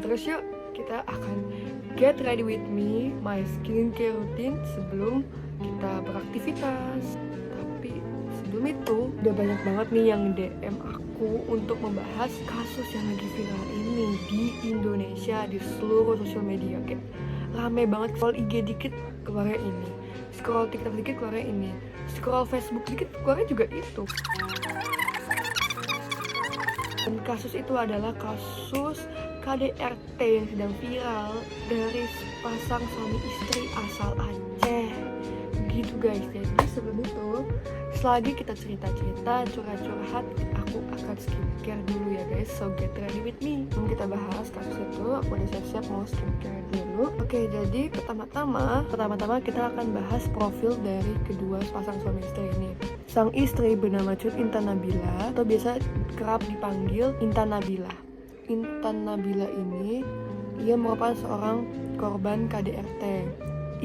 Terus yuk kita akan get ready with me, my skincare routine sebelum kita beraktivitas. Tapi sebelum itu udah banyak banget nih yang DM aku untuk membahas kasus yang lagi viral ini di Indonesia, di seluruh sosial media. Kayak rame banget, scroll IG dikit keluarnya ini, scroll TikTok dikit keluarnya ini, scroll Facebook dikit keluarnya juga itu. Dan kasus itu adalah kasus KDRT yang sedang viral dari sepasang suami istri asal Aceh. Gitu guys. Jadi sebelum itu, selagi kita cerita-cerita, curhat-curhat, aku akan skincare dulu ya guys. So get ready with me. Sebelum kita bahas kasus itu, aku udah siap-siap mau skincare dulu. Oke, jadi pertama-tama kita akan bahas profil dari kedua pasang suami istri ini. Sang istri bernama Cut Intan Nabila atau biasa kerap dipanggil Intan Nabila. Intan Nabila ini, ia merupakan seorang korban KDRT.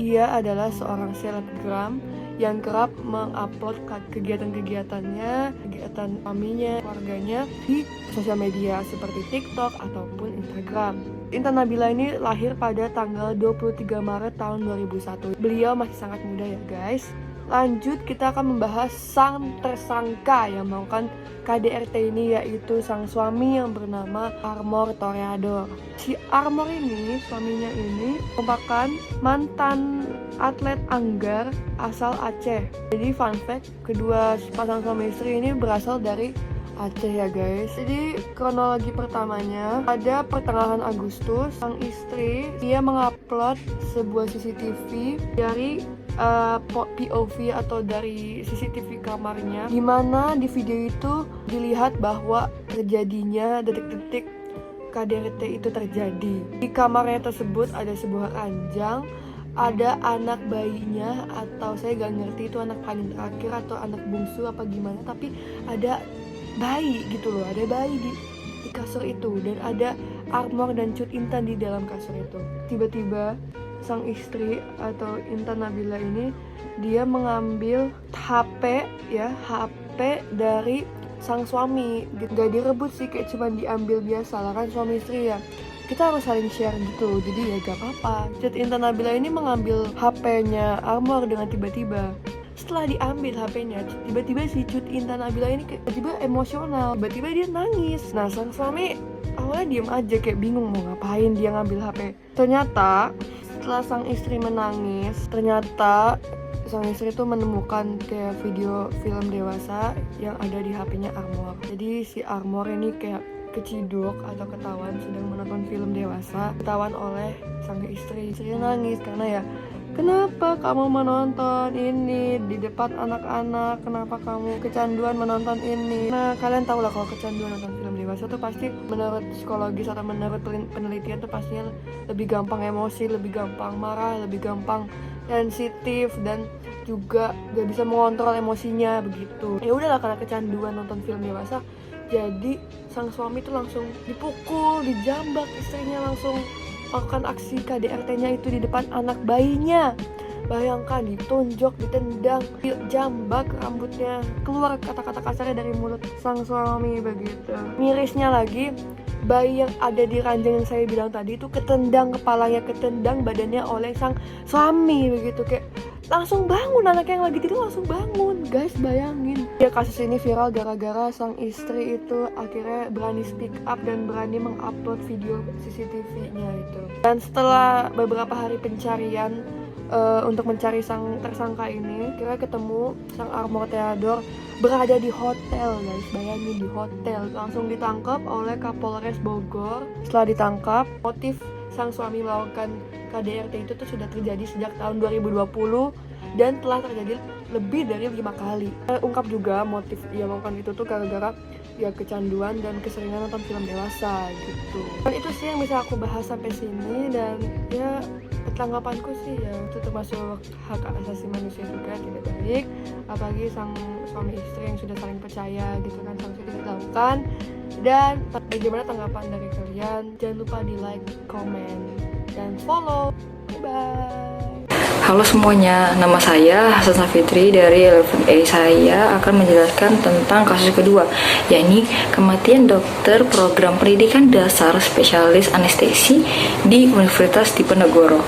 Ia adalah seorang selebgram yang kerap mengupload kegiatan-kegiatannya, kegiatan suaminya, keluarganya di sosial media seperti TikTok ataupun Instagram. Intan Nabila ini lahir pada tanggal 23 Maret tahun 2001. Beliau masih sangat muda ya guys. Lanjut, kita akan membahas sang tersangka yang melakukan KDRT ini, yaitu sang suami yang bernama Armor Toreador. Si Armor ini, suaminya ini merupakan mantan atlet anggar asal Aceh. Jadi fun fact, kedua pasang suami istri ini berasal dari Aceh ya guys. Jadi kronologi pertamanya, pada pertengahan Agustus, sang istri dia mengupload sebuah CCTV dari POV atau dari CCTV kamarnya, dimana di video itu dilihat bahwa terjadinya detik-detik KDRT itu terjadi. Di kamarnya tersebut ada sebuah ranjang, ada anak bayinya, atau saya gak ngerti itu anak paling terakhir atau anak bungsu apa gimana, tapi ada bayi gitu loh, ada bayi di kasur itu, dan ada Armor dan Cut Intan di dalam kasur itu. Tiba-tiba sang istri atau Intan Nabila ini, dia mengambil HP dari sang suami. Gak direbut sih, kayak cuma diambil biasa lah, kan suami istri ya, kita harus saling share gitu, jadi ya gak apa-apa. Cut Intan Nabila ini mengambil HP-nya Armor dengan tiba-tiba. Setelah diambil HP-nya, tiba-tiba si Cut Intan Nabila ini tiba-tiba emosional, tiba-tiba dia nangis. Nah, sang suami awalnya diem aja, kayak bingung mau ngapain dia ngambil HP. Ternyata setelah sang istri menangis, ternyata sang istri itu menemukan kayak video film dewasa yang ada di HP-nya Armor. Jadi si Armor ini kayak keciduk atau ketahuan sedang menonton film dewasa, ketahuan oleh sang istri. Istrinya nangis karena ya, kenapa kamu menonton ini di depan anak-anak? Kenapa kamu kecanduan menonton ini? Nah, kalian tahu lah kalau kecanduan nonton film dewasa tuh pasti menurut psikologis atau menurut penelitian tuh pastinya lebih gampang emosi, lebih gampang marah, lebih gampang sensitif, dan juga gak bisa mengontrol emosinya begitu. Ya udahlah, karena kecanduan nonton film dewasa, jadi sang suami tuh langsung dipukul, dijambak, istrinya langsung melakukan aksi KDRT-nya itu di depan anak bayinya. Bayangkan, ditonjok, ditendang, dijambak rambutnya, keluar kata-kata kasarnya dari mulut sang suami begitu. Mirisnya lagi, bayi yang ada di ranjang yang saya bilang tadi itu ketendang kepalanya, ketendang badannya oleh sang suami begitu. Kayak langsung bangun, anak yang lagi tidur langsung bangun. Guys, bayangin. Ya, kasus ini viral gara-gara sang istri itu akhirnya berani speak up dan berani mengupload video CCTV-nya itu. Dan setelah beberapa hari pencarian untuk mencari sang tersangka ini, kira ketemu sang Armor Toreador berada di hotel guys. Bayangin, di hotel. Langsung ditangkap oleh Kapolres Bogor. Setelah ditangkap, motif sang suami melakukan KDRT itu tuh sudah terjadi sejak tahun 2020 dan telah terjadi lebih dari 5 kali. Ungkap juga motif ia melakukan itu tuh gara-gara ya kecanduan dan keseringan nonton film dewasa gitu. Dan itu sih yang bisa aku bahas sampai sini, dan ya tanggapanku sih ya itu termasuk hak asasi manusia juga, tidak baik, apalagi sang suami istri yang sudah saling percaya gitu kan, sanksi itu dilakukan. Dan bagaimana tanggapan dari kalian? Jangan lupa di like, comment, dan follow. Bye bye. Halo semuanya, nama saya Hasan Safitri dari 11A. Saya akan menjelaskan tentang kasus kedua, yakni kematian dokter program pendidikan dasar spesialis anestesi di Universitas Diponegoro.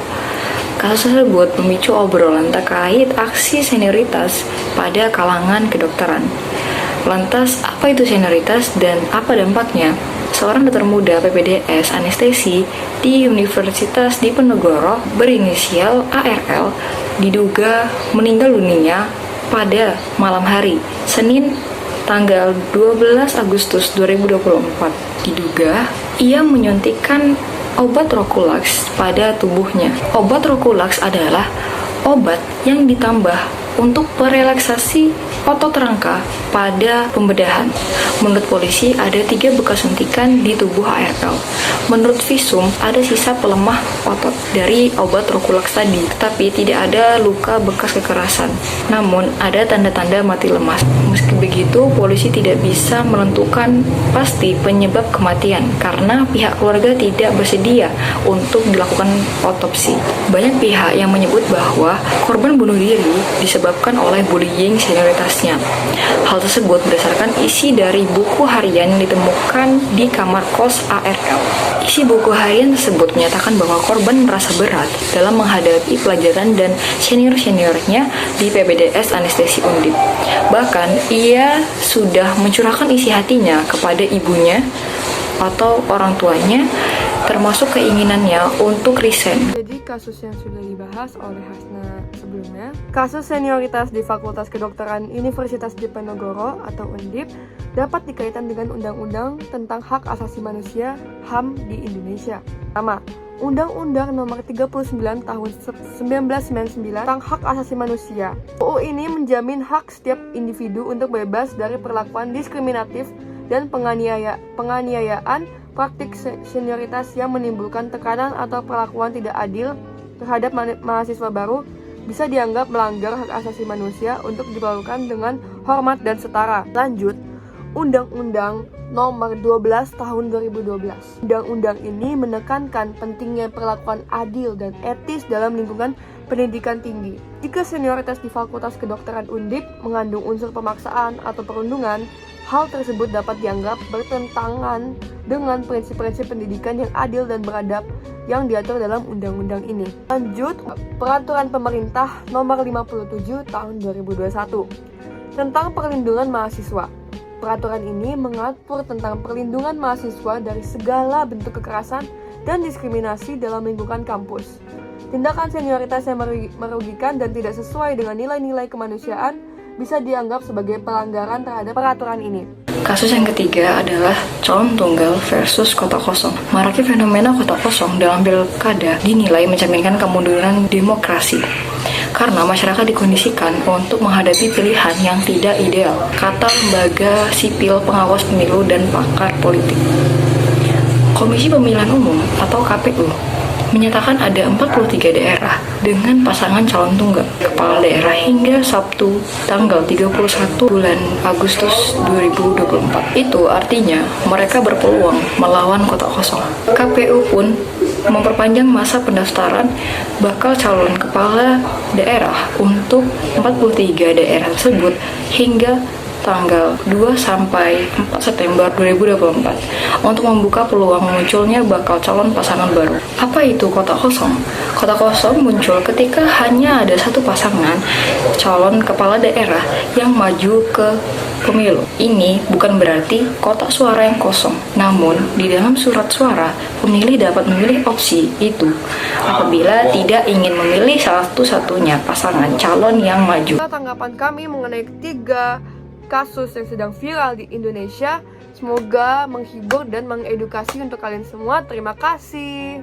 Kasus tersebut memicu obrolan terkait aksi senioritas pada kalangan kedokteran. Lantas, apa itu senioritas dan apa dampaknya? Seorang dokter muda PPDS anestesi di Universitas Diponegoro berinisial ARL diduga meninggal dunia pada malam hari Senin tanggal 12 Agustus 2024. Diduga ia menyuntikkan obat Roculax pada tubuhnya. Obat Roculax adalah obat yang ditambah untuk merelaksasi otot rangka pada pembedahan. Menurut polisi, ada 3 bekas suntikan di tubuh ARL. Menurut visum, ada sisa pelemah otot dari obat Roculax tadi, tetapi tidak ada luka bekas kekerasan. Namun, ada tanda-tanda mati lemas. Meski begitu, polisi tidak bisa menentukan pasti penyebab kematian karena pihak keluarga tidak bersedia untuk dilakukan otopsi. Banyak pihak yang menyebut bahwa korban bunuh diri disebabkan oleh bullying senioritasnya. Hal tersebut berdasarkan isi dari buku harian yang ditemukan di kamar kos ARL. Isi buku harian tersebut menyatakan bahwa korban merasa berat dalam menghadapi pelajaran dan senior-seniornya di PPDS Anestesi Undip. Bahkan, ia sudah mencurahkan isi hatinya kepada ibunya atau orang tuanya, termasuk keinginannya untuk resign. Jadi kasus yang sudah dibahas oleh Hasna sebelumnya, kasus senioritas di Fakultas Kedokteran Universitas Diponegoro atau Undip dapat dikaitkan dengan Undang-Undang tentang Hak Asasi Manusia (HAM) di Indonesia. Pertama, Undang-Undang Nomor 39 Tahun 1999 tentang Hak Asasi Manusia. UU ini menjamin hak setiap individu untuk bebas dari perlakuan diskriminatif dan penganiayaan, praktik senioritas yang menimbulkan tekanan atau perlakuan tidak adil terhadap mahasiswa baru bisa dianggap melanggar hak asasi manusia untuk diperlakukan dengan hormat dan setara. Lanjut, Undang-Undang Nomor 12 Tahun 2012. Undang-undang ini menekankan pentingnya perlakuan adil dan etis dalam lingkungan pendidikan tinggi. Jika senioritas di Fakultas Kedokteran Undip mengandung unsur pemaksaan atau perundungan, hal tersebut dapat dianggap bertentangan dengan prinsip-prinsip pendidikan yang adil dan beradab yang diatur dalam undang-undang ini. Lanjut, Peraturan Pemerintah Nomor 57 Tahun 2021 tentang perlindungan mahasiswa. Peraturan ini mengatur tentang perlindungan mahasiswa dari segala bentuk kekerasan dan diskriminasi dalam lingkungan kampus. Tindakan senioritas yang merugikan dan tidak sesuai dengan nilai-nilai kemanusiaan bisa dianggap sebagai pelanggaran terhadap peraturan ini. Kasus yang ketiga adalah calon tunggal versus kota kosong. Maraknya fenomena kota kosong dalam pilkada dinilai mencerminkan kemunduran demokrasi karena masyarakat dikondisikan untuk menghadapi pilihan yang tidak ideal, kata lembaga sipil pengawas pemilu dan pakar politik. Komisi Pemilihan Umum atau KPU menyatakan ada 43 daerah dengan pasangan calon tunggal kepala daerah hingga Sabtu tanggal 31 bulan Agustus 2024. Itu artinya mereka berpeluang melawan kota kosong. KPU pun memperpanjang masa pendaftaran bakal calon kepala daerah untuk 43 daerah tersebut hingga tanggal 2 sampai 4 September 2024 untuk membuka peluang munculnya bakal calon pasangan baru. Apa itu kota kosong? Kota kosong muncul ketika hanya ada satu pasangan calon kepala daerah yang maju ke pemilu. Ini bukan berarti kotak suara yang kosong. Namun, di dalam surat suara, pemilih dapat memilih opsi itu apabila tidak ingin memilih salah satu-satunya pasangan calon yang maju. Tanggapan kami mengenai 3 kasus yang sedang viral di Indonesia. Semoga menghibur dan mengedukasi untuk kalian semua. Terima kasih.